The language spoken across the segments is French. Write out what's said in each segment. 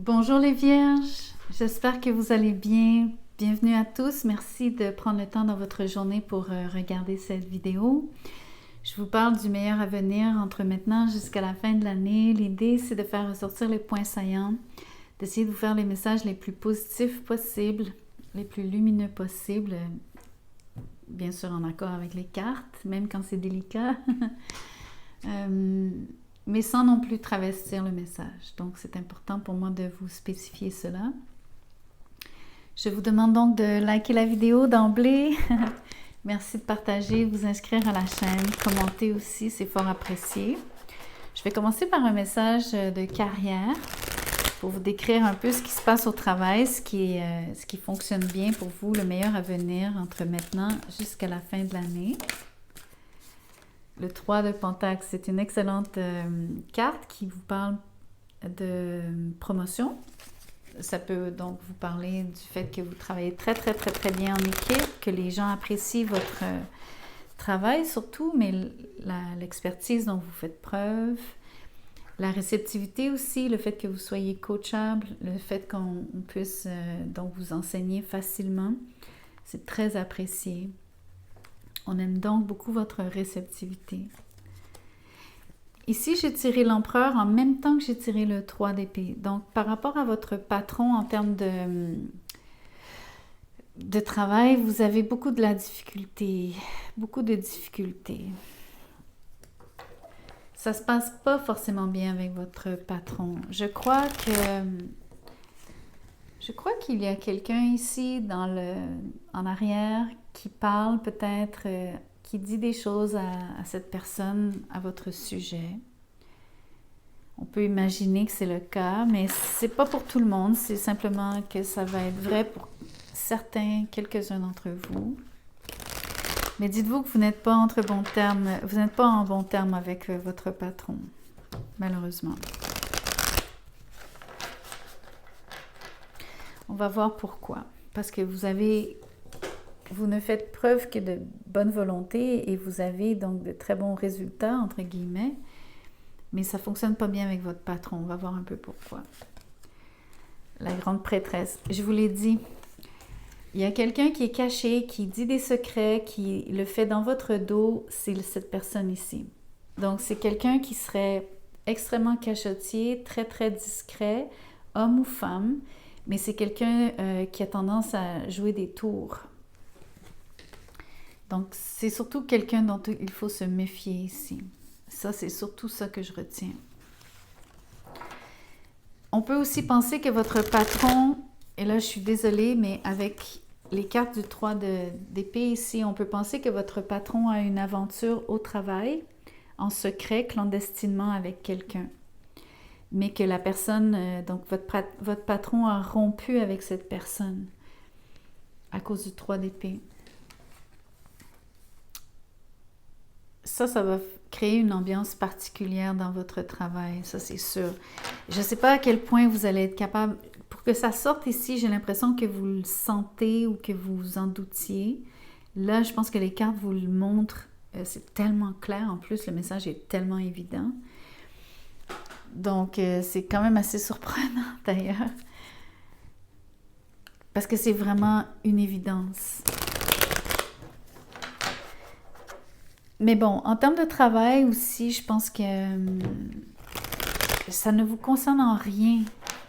Bonjour les vierges, j'espère que vous allez bien. Bienvenue à tous, merci de prendre le temps dans votre journée pour regarder cette vidéo. Je vous parle du meilleur avenir entre maintenant jusqu'à la fin de l'année. L'idée, c'est de faire ressortir les points saillants, d'essayer de vous faire les messages les plus positifs possibles, les plus lumineux possibles, bien sûr en accord avec les cartes, même quand c'est délicat. Mais sans non plus travestir le message. Donc, c'est important pour moi de vous spécifier cela. Je vous demande donc de liker la vidéo d'emblée. Merci de partager, vous inscrire à la chaîne, commenter aussi, c'est fort apprécié. Je vais commencer par un message de carrière pour vous décrire un peu ce qui se passe au travail, ce qui fonctionne bien pour vous, le meilleur à venir entre maintenant jusqu'à la fin de l'année. Le 3 de Pentacle, c'est une excellente carte qui vous parle de promotion. Ça peut donc vous parler du fait que vous travaillez très bien en équipe, que les gens apprécient votre travail surtout, mais l'expertise dont vous faites preuve, la réceptivité aussi, le fait que vous soyez coachable, le fait qu'on puisse donc vous enseigner facilement, c'est très apprécié. On aime donc beaucoup votre réceptivité. Ici, j'ai tiré l'empereur en même temps que j'ai tiré le 3 d'épée. Donc, par rapport à votre patron en termes de travail, vous avez beaucoup de la difficulté, beaucoup de difficultés. Ça se passe pas forcément bien avec votre patron. Je crois qu'il y a quelqu'un ici en arrière qui parle peut-être, qui dit des choses à cette personne à votre sujet. On peut imaginer que c'est le cas, mais c'est pas pour tout le monde. C'est simplement que ça va être vrai pour quelques-uns d'entre vous. Mais dites-vous que vous n'êtes pas en bon terme avec votre patron, malheureusement. On va voir pourquoi. Parce que vous ne faites preuve que de bonne volonté et vous avez donc de très bons résultats, entre guillemets, mais ça ne fonctionne pas bien avec votre patron. On va voir un peu pourquoi. La grande prêtresse. Je vous l'ai dit, il y a quelqu'un qui est caché, qui dit des secrets, qui le fait dans votre dos, c'est cette personne ici. Donc, c'est quelqu'un qui serait extrêmement cachotier, très discret, homme ou femme, mais c'est quelqu'un qui a tendance à jouer des tours. Donc, c'est surtout quelqu'un dont il faut se méfier ici. Ça, c'est surtout ça que je retiens. On peut aussi penser que votre patron, et là, je suis désolée, mais avec les cartes du 3 d'épée ici, on peut penser que votre patron a une aventure au travail, en secret, clandestinement avec quelqu'un. Mais que la personne, donc votre patron a rompu avec cette personne à cause du 3 d'épée. Ça va créer une ambiance particulière dans votre travail, ça c'est sûr. Je ne sais pas à quel point vous allez être capable, pour que ça sorte ici, j'ai l'impression que vous le sentez ou que vous en doutiez. Là, je pense que les cartes vous le montrent, c'est tellement clair, en plus le message est tellement évident. Donc, c'est quand même assez surprenant d'ailleurs, parce que c'est vraiment une évidence. Mais bon, en termes de travail aussi, je pense que ça ne vous concerne en rien.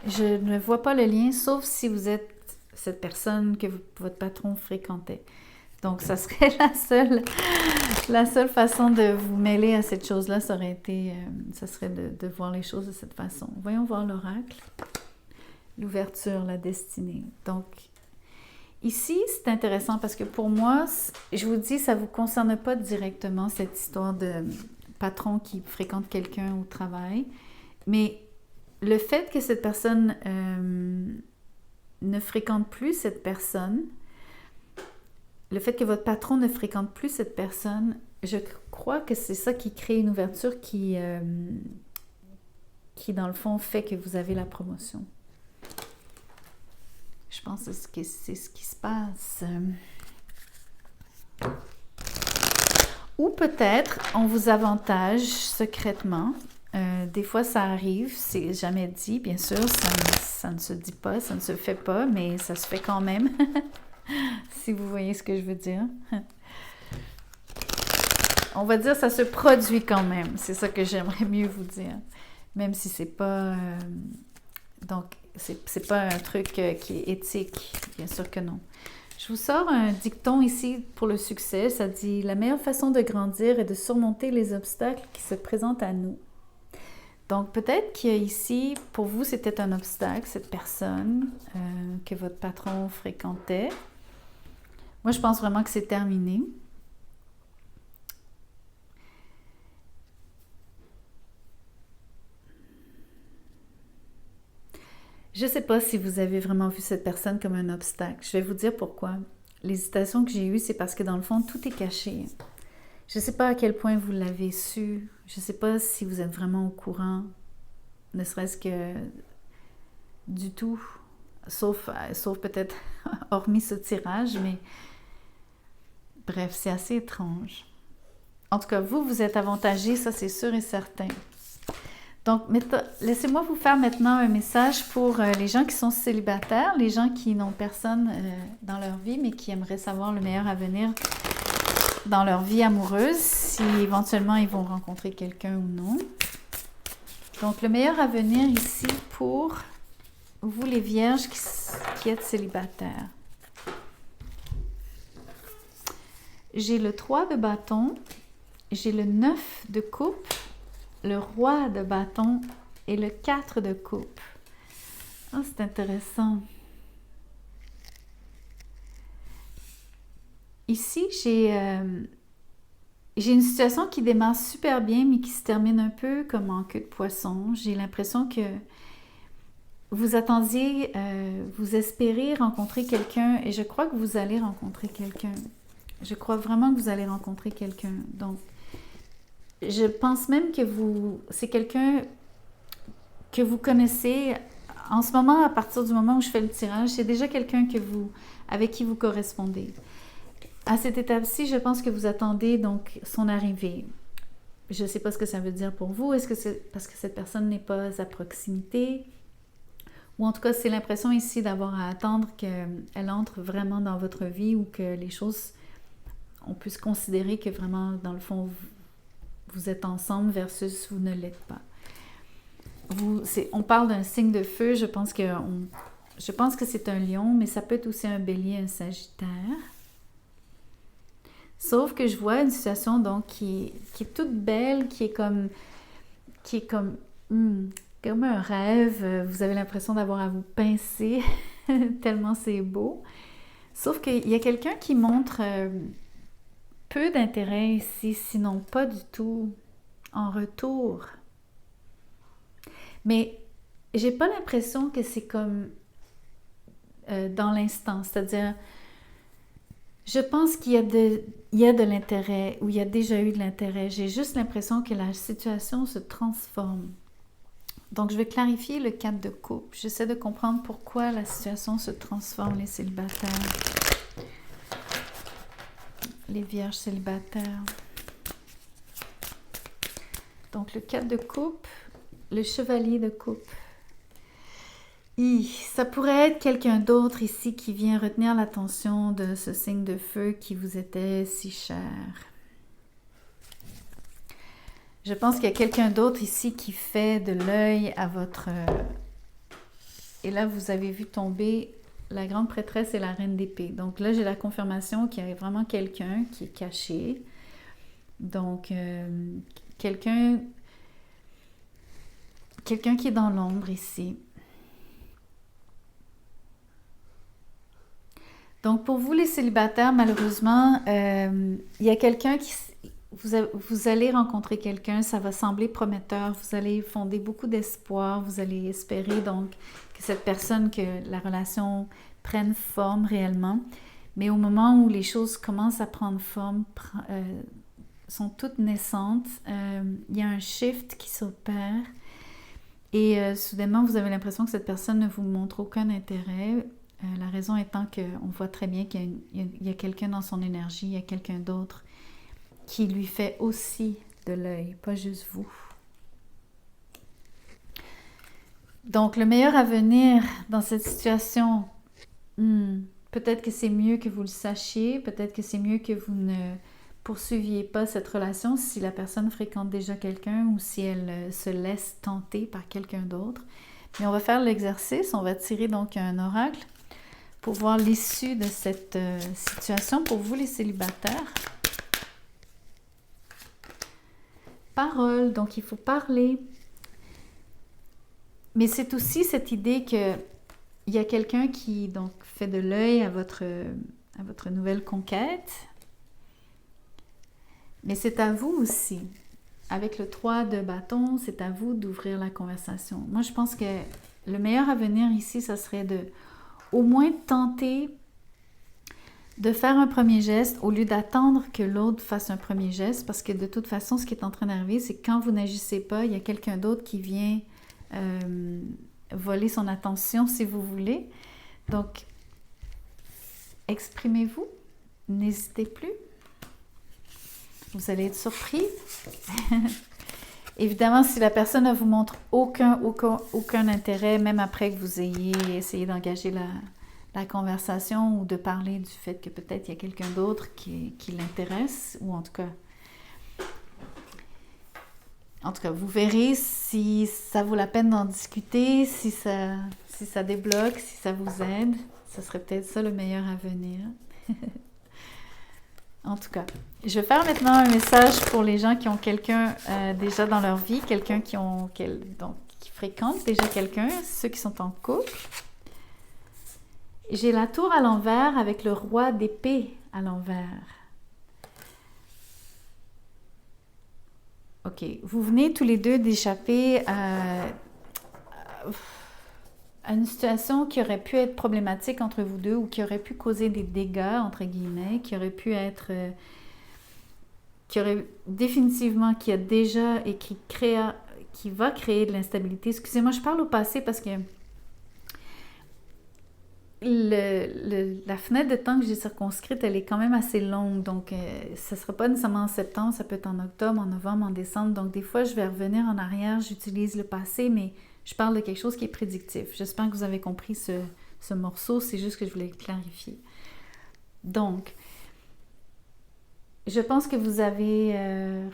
Je ne vois pas le lien, sauf si vous êtes cette personne que votre patron fréquentait. Donc, ça serait la seule façon de vous mêler à cette chose-là, ça serait de voir les choses de cette façon. Voyons voir l'oracle. L'ouverture, la destinée. Donc, ici, c'est intéressant parce que pour moi, je vous dis, ça ne vous concerne pas directement cette histoire de patron qui fréquente quelqu'un au travail, mais le fait que cette personne ne fréquente plus cette personne, le fait que votre patron ne fréquente plus cette personne, je crois que c'est ça qui crée une ouverture qui dans le fond, fait que vous avez la promotion. Je pense que c'est ce qui se passe. Ou peut-être on vous avantage secrètement Des fois, ça arrive, c'est jamais dit, bien sûr, ça ne se dit pas, ça ne se fait pas, mais ça se fait quand même, si vous voyez ce que je veux dire. On va dire ça se produit quand même, c'est ça que j'aimerais mieux vous dire, même si c'est pas... donc, c'est pas un truc qui est éthique, bien sûr que non. Je vous sors un dicton ici pour le succès, ça dit « La meilleure façon de grandir est de surmonter les obstacles qui se présentent à nous. » Donc, peut-être qu'ici, pour vous, c'était un obstacle, cette personne que votre patron fréquentait. Moi, je pense vraiment que c'est terminé. Je ne sais pas si vous avez vraiment vu cette personne comme un obstacle. Je vais vous dire pourquoi. L'hésitation que j'ai eue, c'est parce que dans le fond, tout est caché. Je ne sais pas à quel point vous l'avez su. Je ne sais pas si vous êtes vraiment au courant, ne serait-ce que du tout, sauf peut-être hormis ce tirage, mais bref, c'est assez étrange. En tout cas, vous êtes avantagé, ça c'est sûr et certain. Donc, laissez-moi vous faire maintenant un message pour les gens qui sont célibataires, les gens qui n'ont personne dans leur vie, mais qui aimeraient savoir le meilleur avenir dans leur vie amoureuse, si éventuellement ils vont rencontrer quelqu'un ou non. Donc, le meilleur avenir ici pour vous les vierges qui êtes célibataires. J'ai le 3 de bâton, j'ai le 9 de coupe, le roi de bâton et le 4 de coupe. Oh, c'est intéressant. Ici, j'ai une situation qui démarre super bien, mais qui se termine un peu comme en queue de poisson. J'ai l'impression que vous attendiez, vous espérez rencontrer quelqu'un, et je crois que vous allez rencontrer quelqu'un. Je crois vraiment que vous allez rencontrer quelqu'un. Donc, je pense même que c'est quelqu'un que vous connaissez. En ce moment, à partir du moment où je fais le tirage, c'est déjà quelqu'un avec qui vous correspondez. À cette étape-ci, je pense que vous attendez donc son arrivée. Je ne sais pas ce que ça veut dire pour vous. Est-ce que c'est parce que cette personne n'est pas à proximité? Ou en tout cas, c'est l'impression ici d'avoir à attendre qu'elle entre vraiment dans votre vie ou que les choses, on puisse considérer que vraiment, dans le fond, vous êtes ensemble versus vous ne l'êtes pas. On parle d'un signe de feu, je pense que c'est un lion, mais ça peut être aussi un bélier, un sagittaire. Sauf que je vois une situation donc qui est toute belle, qui est comme un rêve. Vous avez l'impression d'avoir à vous pincer tellement c'est beau. Sauf qu'il y a quelqu'un qui montre peu d'intérêt ici, sinon pas du tout en retour. Mais j'ai pas l'impression que c'est comme dans l'instant, c'est-à-dire je pense qu'il y a de l'intérêt ou il y a déjà eu de l'intérêt. J'ai juste l'impression que la situation se transforme. Donc, je vais clarifier le 4 de coupe. J'essaie de comprendre pourquoi la situation se transforme, les célibataires. Les vierges célibataires. Donc, le 4 de coupe, le chevalier de coupe. Ça pourrait être quelqu'un d'autre ici qui vient retenir l'attention de ce signe de feu qui vous était si cher. Je pense qu'il y a quelqu'un d'autre ici qui fait de l'œil à votre... Et là, vous avez vu tomber la grande prêtresse et la reine d'épée. Donc là, j'ai la confirmation qu'il y a vraiment quelqu'un qui est caché. Donc, quelqu'un qui est dans l'ombre ici. Donc, pour vous, les célibataires, malheureusement, il y a quelqu'un qui... Vous allez rencontrer quelqu'un, ça va sembler prometteur, vous allez fonder beaucoup d'espoir, vous allez espérer donc que cette personne, que la relation prenne forme réellement. Mais au moment où les choses commencent à prendre forme, sont toutes naissantes, il y a un shift qui s'opère et soudainement, vous avez l'impression que cette personne ne vous montre aucun intérêt. La raison étant qu'on voit très bien qu'il y a quelqu'un dans son énergie, il y a quelqu'un d'autre qui lui fait aussi de l'œil, pas juste vous. Donc, le meilleur avenir dans cette situation, peut-être que c'est mieux que vous le sachiez, peut-être que c'est mieux que vous ne poursuiviez pas cette relation si la personne fréquente déjà quelqu'un ou si elle se laisse tenter par quelqu'un d'autre. Mais on va faire l'exercice, on va tirer donc un oracle pour voir l'issue de cette situation pour vous les célibataires. Parole, donc il faut parler. Mais c'est aussi cette idée que il y a quelqu'un qui donc fait de l'œil à votre nouvelle conquête. Mais c'est à vous aussi. Avec le 3 de bâton, c'est à vous d'ouvrir la conversation. Moi, je pense que le meilleur avenir ici, ça serait de au moins tenter de faire un premier geste au lieu d'attendre que l'autre fasse un premier geste, parce que de toute façon, ce qui est en train d'arriver, c'est que quand vous n'agissez pas, il y a quelqu'un d'autre qui vient voler son attention, si vous voulez. Donc, exprimez-vous, n'hésitez plus. Vous allez être surpris. Évidemment, si la personne ne vous montre aucun intérêt, même après que vous ayez essayé d'engager la conversation ou de parler du fait que peut-être il y a quelqu'un d'autre qui l'intéresse, ou en tout cas, vous verrez si ça vaut la peine d'en discuter, si ça débloque, si ça vous aide. Ce serait peut-être ça le meilleur avenir. En tout cas, je vais faire maintenant un message pour les gens qui ont quelqu'un déjà dans leur vie, quelqu'un qui fréquente déjà quelqu'un, ceux qui sont en couple. J'ai la tour à l'envers avec le roi d'épée à l'envers. Ok, vous venez tous les deux d'échapper à une situation qui aurait pu être problématique entre vous deux ou qui aurait pu causer des dégâts, entre guillemets, qui aurait pu être... qui a déjà et qui va créer de l'instabilité. Excusez-moi, je parle au passé parce que la fenêtre de temps que j'ai circonscrite, elle est quand même assez longue. Donc, ce ne sera pas nécessairement en septembre, ça peut être en octobre, en novembre, en décembre. Donc, des fois, je vais revenir en arrière, j'utilise le passé, mais je parle de quelque chose qui est prédictif. J'espère que vous avez compris ce morceau, c'est juste que je voulais clarifier. Donc, je pense que vous avez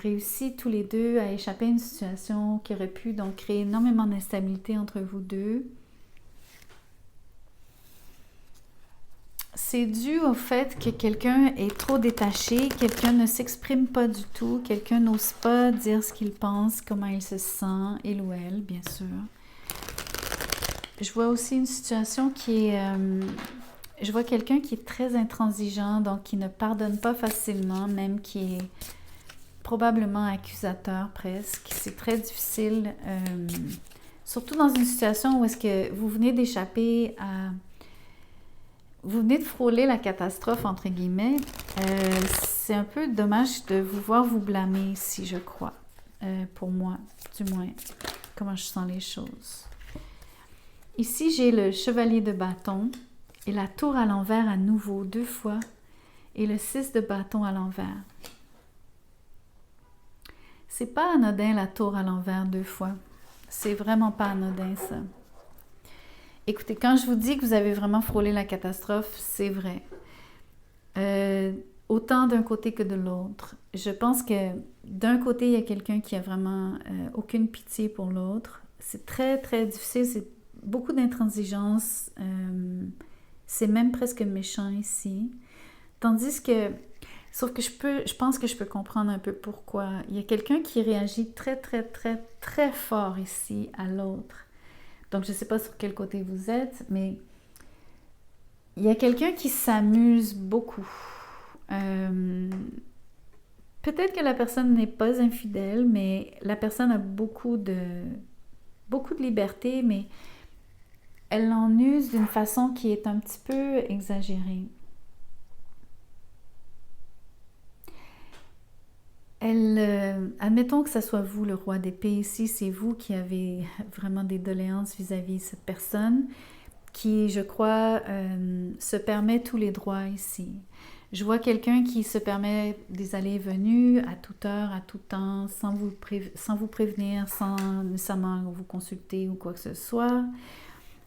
réussi tous les deux à échapper à une situation qui aurait pu donc créer énormément d'instabilité entre vous deux. C'est dû au fait que quelqu'un est trop détaché, quelqu'un ne s'exprime pas du tout, quelqu'un n'ose pas dire ce qu'il pense, comment il se sent, il ou elle, bien sûr. Je vois aussi une situation qui est... je vois quelqu'un qui est très intransigeant, donc qui ne pardonne pas facilement, même qui est probablement accusateur presque. C'est très difficile, surtout dans une situation où est-ce que vous venez d'échapper à... Vous venez de frôler la catastrophe, entre guillemets. C'est un peu dommage de vous voir vous blâmer ici, je crois. Pour moi, du moins, comment je sens les choses. Ici, j'ai le chevalier de bâton et la tour à l'envers à nouveau, 2 fois, et le 6 de bâton à l'envers. C'est pas anodin, la tour à l'envers 2 fois. C'est vraiment pas anodin, ça. Écoutez, quand je vous dis que vous avez vraiment frôlé la catastrophe, c'est vrai. Autant d'un côté que de l'autre. Je pense que d'un côté, il y a quelqu'un qui a vraiment aucune pitié pour l'autre. C'est très, très difficile. C'est beaucoup d'intransigeance. C'est même presque méchant ici. Tandis que... Sauf que je pense que je peux comprendre un peu pourquoi. Il y a quelqu'un qui réagit très, très, très, très fort ici à l'autre. Donc, je ne sais pas sur quel côté vous êtes, mais il y a quelqu'un qui s'amuse beaucoup. Peut-être que la personne n'est pas infidèle, mais la personne a beaucoup de liberté, mais elle en use d'une façon qui est un petit peu exagérée. Admettons que ce soit vous, le roi d'épée, ici, c'est vous qui avez vraiment des doléances vis-à-vis de cette personne qui, je crois, se permet tous les droits ici. Je vois quelqu'un qui se permet des allées et venues à toute heure, à tout temps, sans vous prévenir, sans nécessairement vous consulter ou quoi que ce soit.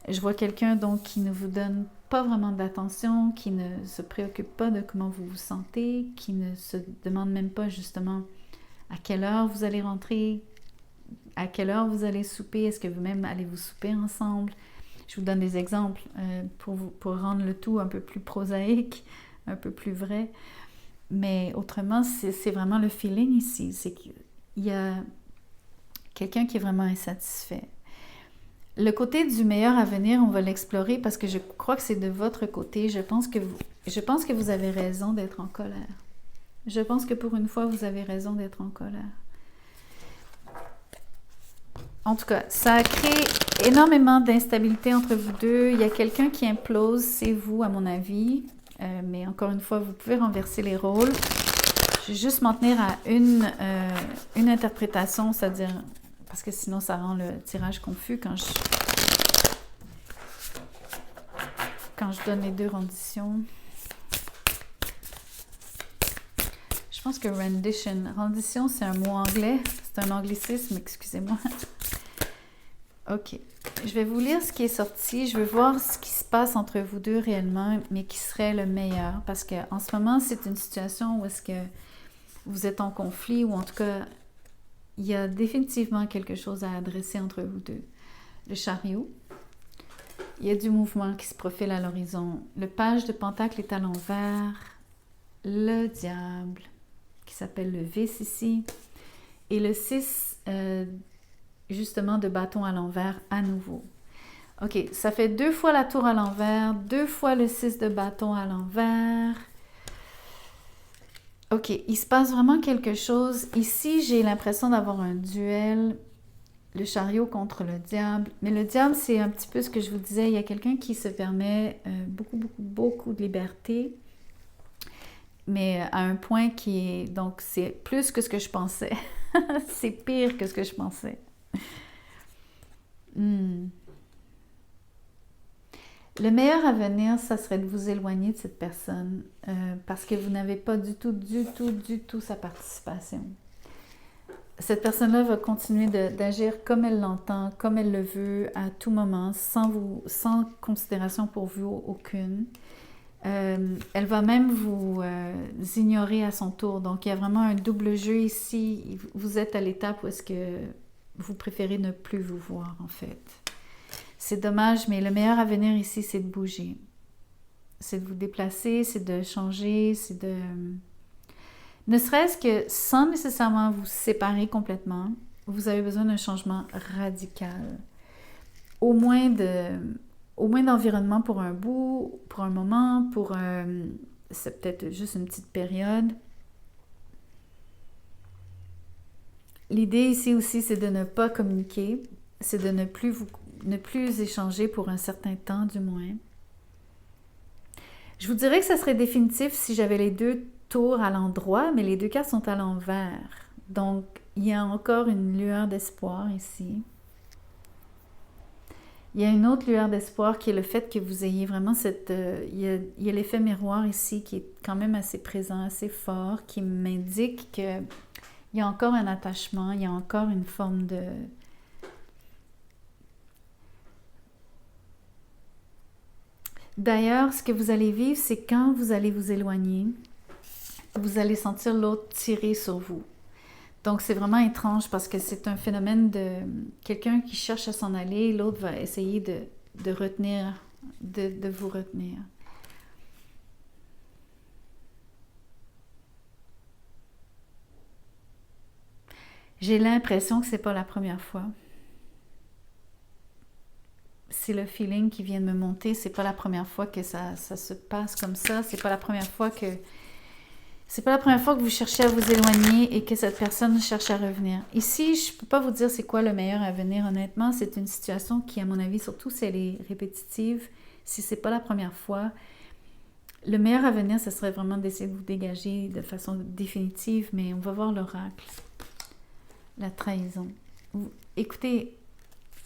Je vois quelqu'un donc qui ne vous donne pas vraiment d'attention, qui ne se préoccupe pas de comment vous vous sentez, qui ne se demande même pas justement à quelle heure vous allez rentrer, à quelle heure vous allez souper, est-ce que vous-même allez vous souper ensemble. Je vous donne des exemples pour rendre le tout un peu plus prosaïque, un peu plus vrai. Mais autrement, c'est vraiment le feeling ici. C'est qu'il y a quelqu'un qui est vraiment insatisfait. Le côté du meilleur à venir, on va l'explorer parce que je crois que c'est de votre côté. Je pense que vous avez raison d'être en colère. Je pense que pour une fois, vous avez raison d'être en colère. En tout cas, ça a créé énormément d'instabilité entre vous deux. Il y a quelqu'un qui implose, c'est vous à mon avis. Mais encore une fois, vous pouvez renverser les rôles. Je vais juste m'en tenir à une interprétation, c'est-à-dire... Parce que sinon, ça rend le tirage confus quand je donne les deux renditions. Je pense que rendition, c'est un mot anglais. C'est un anglicisme, excusez-moi. Ok. Je vais vous lire ce qui est sorti. Je veux voir ce qui se passe entre vous deux réellement, mais qui serait le meilleur. Parce qu'en ce moment, c'est une situation où est-ce que vous êtes en conflit, ou en tout cas... Il y a définitivement quelque chose à adresser entre vous deux. Le chariot. Il y a du mouvement qui se profile à l'horizon. Le page de pentacle est à l'envers. Le diable, qui s'appelle le vice ici. Et le 6, justement, de bâton à l'envers à nouveau. Ok, ça fait 2 fois la tour à l'envers, 2 fois le 6 de bâton à l'envers. Ok, il se passe vraiment quelque chose. Ici, j'ai l'impression d'avoir un duel, le chariot contre le diable. Mais le diable, c'est un petit peu ce que je vous disais. Il y a quelqu'un qui se permet beaucoup de liberté, mais à un point qui est... Donc, c'est plus que ce que je pensais. C'est pire que ce que je pensais. Le meilleur à venir, ça serait de vous éloigner de cette personne parce que vous n'avez pas du tout sa participation. Cette personne-là va continuer d'agir comme elle l'entend, comme elle le veut, à tout moment, sans considération pour vous aucune. Elle va même vous ignorer à son tour. Donc, il y a vraiment un double jeu ici. Vous êtes à l'étape où est-ce que vous préférez ne plus vous voir, en fait. C'est dommage, mais le meilleur à venir ici, c'est de bouger. C'est de vous déplacer, c'est de changer, c'est de... Ne serait-ce que sans nécessairement vous séparer complètement, vous avez besoin d'un changement radical. Au moins d'environnement pour un bout, pour un moment, c'est peut-être juste une petite période. L'idée ici aussi, c'est de ne pas communiquer, c'est de ne plus échanger pour un certain temps du moins. Je vous dirais que ça serait définitif si j'avais les 2 tours à l'endroit, mais les 2 cartes sont à l'envers. Donc, il y a encore une lueur d'espoir ici. Il y a une autre lueur d'espoir qui est le fait que vous ayez vraiment il y a l'effet miroir ici qui est quand même assez présent, assez fort, qui m'indique qu'il y a encore un attachement, il y a encore une forme de... D'ailleurs, ce que vous allez vivre, c'est quand vous allez vous éloigner, vous allez sentir l'autre tirer sur vous. Donc, c'est vraiment étrange parce que c'est un phénomène de quelqu'un qui cherche à s'en aller, l'autre va essayer de retenir, de vous retenir. J'ai l'impression que c'est pas la première fois. C'est le feeling qui vient de me monter. C'est pas la première fois que ça se passe comme ça. C'est pas la première fois que vous cherchez à vous éloigner et que cette personne cherche à revenir. Ici, je peux pas vous dire c'est quoi le meilleur à venir, honnêtement. C'est une situation qui, à mon avis, surtout si elle est répétitive, si c'est pas la première fois, le meilleur à venir, ce serait vraiment d'essayer de vous dégager de façon définitive, mais on va voir l'oracle. La trahison. Écoutez,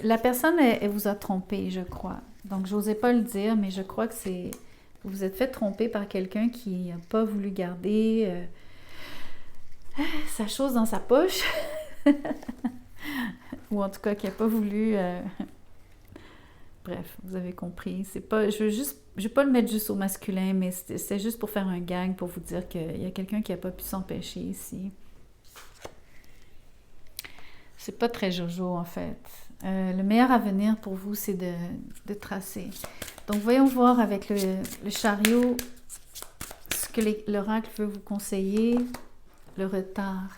la personne, elle vous a trompé, je crois. Donc, j'osais pas le dire, mais je crois que Vous vous êtes fait tromper par quelqu'un qui n'a pas voulu garder sa chose dans sa poche. Ou en tout cas, qui n'a pas voulu... Bref, vous avez compris. C'est pas, je vais pas le mettre juste au masculin, mais c'est juste pour faire un gag, pour vous dire qu'il y a quelqu'un qui n'a pas pu s'empêcher ici. C'est pas très jojo, en fait. Le meilleur avenir pour vous, c'est de tracer. Donc, voyons voir avec le chariot ce que l'oracle veut vous conseiller. Le retard.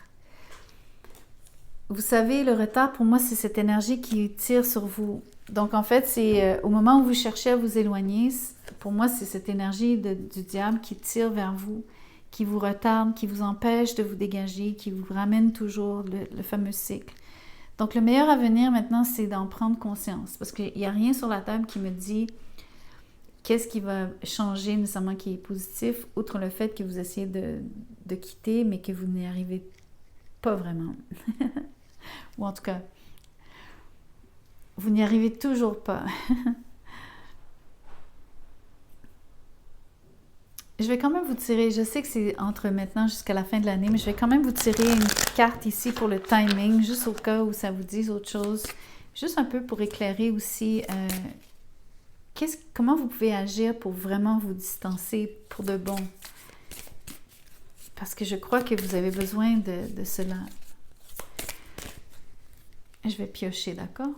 Vous savez, le retard, pour moi, c'est cette énergie qui tire sur vous. Donc, en fait, c'est au moment où vous cherchez à vous éloigner, pour moi, c'est cette énergie du diable qui tire vers vous, qui vous retarde, qui vous empêche de vous dégager, qui vous ramène toujours le fameux cycle. Donc, le meilleur avenir maintenant, c'est d'en prendre conscience. Parce qu'il n'y a rien sur la table qui me dit qu'est-ce qui va changer nécessairement qui est positif, outre le fait que vous essayez de quitter, mais que vous n'y arrivez pas vraiment. Ou en tout cas, vous n'y arrivez toujours pas. Je vais quand même vous tirer, je sais que c'est entre maintenant jusqu'à la fin de l'année, mais je vais quand même vous tirer une carte ici pour le timing, juste au cas où ça vous dise autre chose. Juste un peu pour éclairer aussi comment vous pouvez agir pour vraiment vous distancer pour de bon. Parce que je crois que vous avez besoin de cela. Je vais piocher, d'accord?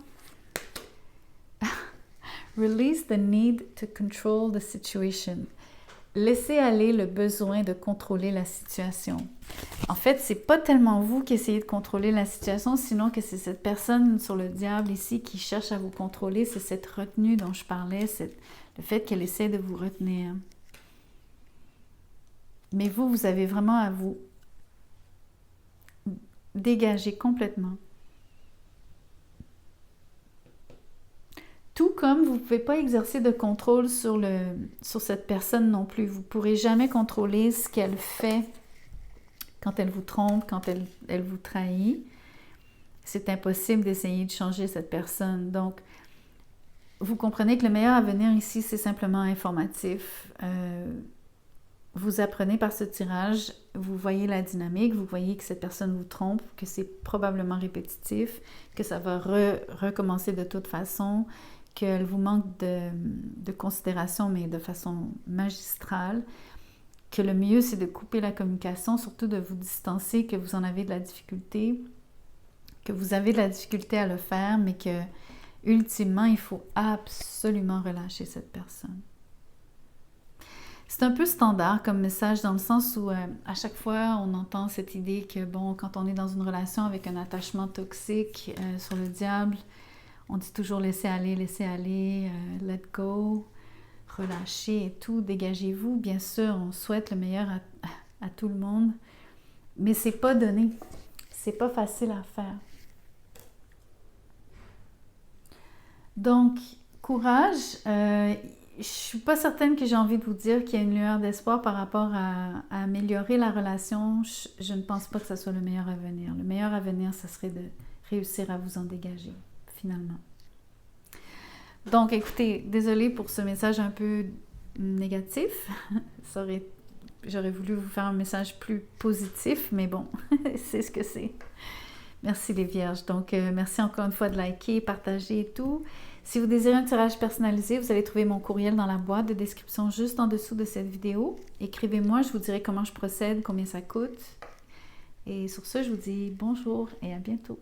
Release the need to control the situation. Laissez aller le besoin de contrôler la situation. En fait, c'est pas tellement vous qui essayez de contrôler la situation, sinon que c'est cette personne sur le diable ici qui cherche à vous contrôler. C'est cette retenue dont je parlais, le fait qu'elle essaie de vous retenir. Mais vous avez vraiment à vous dégager complètement. Tout comme vous ne pouvez pas exercer de contrôle sur cette personne non plus. Vous ne pourrez jamais contrôler ce qu'elle fait quand elle vous trompe, quand elle vous trahit. C'est impossible d'essayer de changer cette personne. Donc, vous comprenez que le meilleur avenir ici, c'est simplement informatif. Vous apprenez par ce tirage, vous voyez la dynamique, vous voyez que cette personne vous trompe, que c'est probablement répétitif, que ça va recommencer de toute façon, qu'elle vous manque de considération, mais de façon magistrale, que le mieux, c'est de couper la communication, surtout de vous distancer, que vous en avez de la difficulté, que vous avez de la difficulté à le faire, mais que, ultimement, il faut absolument relâcher cette personne. C'est un peu standard comme message dans le sens où à chaque fois, on entend cette idée que, bon, quand on est dans une relation avec un attachement toxique sur le diable, on dit toujours laissez aller, let go, relâchez et tout, dégagez-vous. Bien sûr, on souhaite le meilleur à tout le monde, mais c'est pas donné. C'est pas facile à faire. Donc, courage. Je suis pas certaine que j'ai envie de vous dire qu'il y a une lueur d'espoir par rapport à améliorer la relation. Je ne pense pas que ce soit le meilleur avenir. Le meilleur avenir, ce serait de réussir à vous en dégager, finalement. Donc, écoutez, désolée pour ce message un peu négatif. J'aurais voulu vous faire un message plus positif, mais bon, c'est ce que c'est. Merci les vierges. Donc, merci encore une fois de liker, partager et tout. Si vous désirez un tirage personnalisé, vous allez trouver mon courriel dans la boîte de description juste en dessous de cette vidéo. Écrivez-moi, je vous dirai comment je procède, combien ça coûte. Et sur ce, je vous dis bonjour et à bientôt.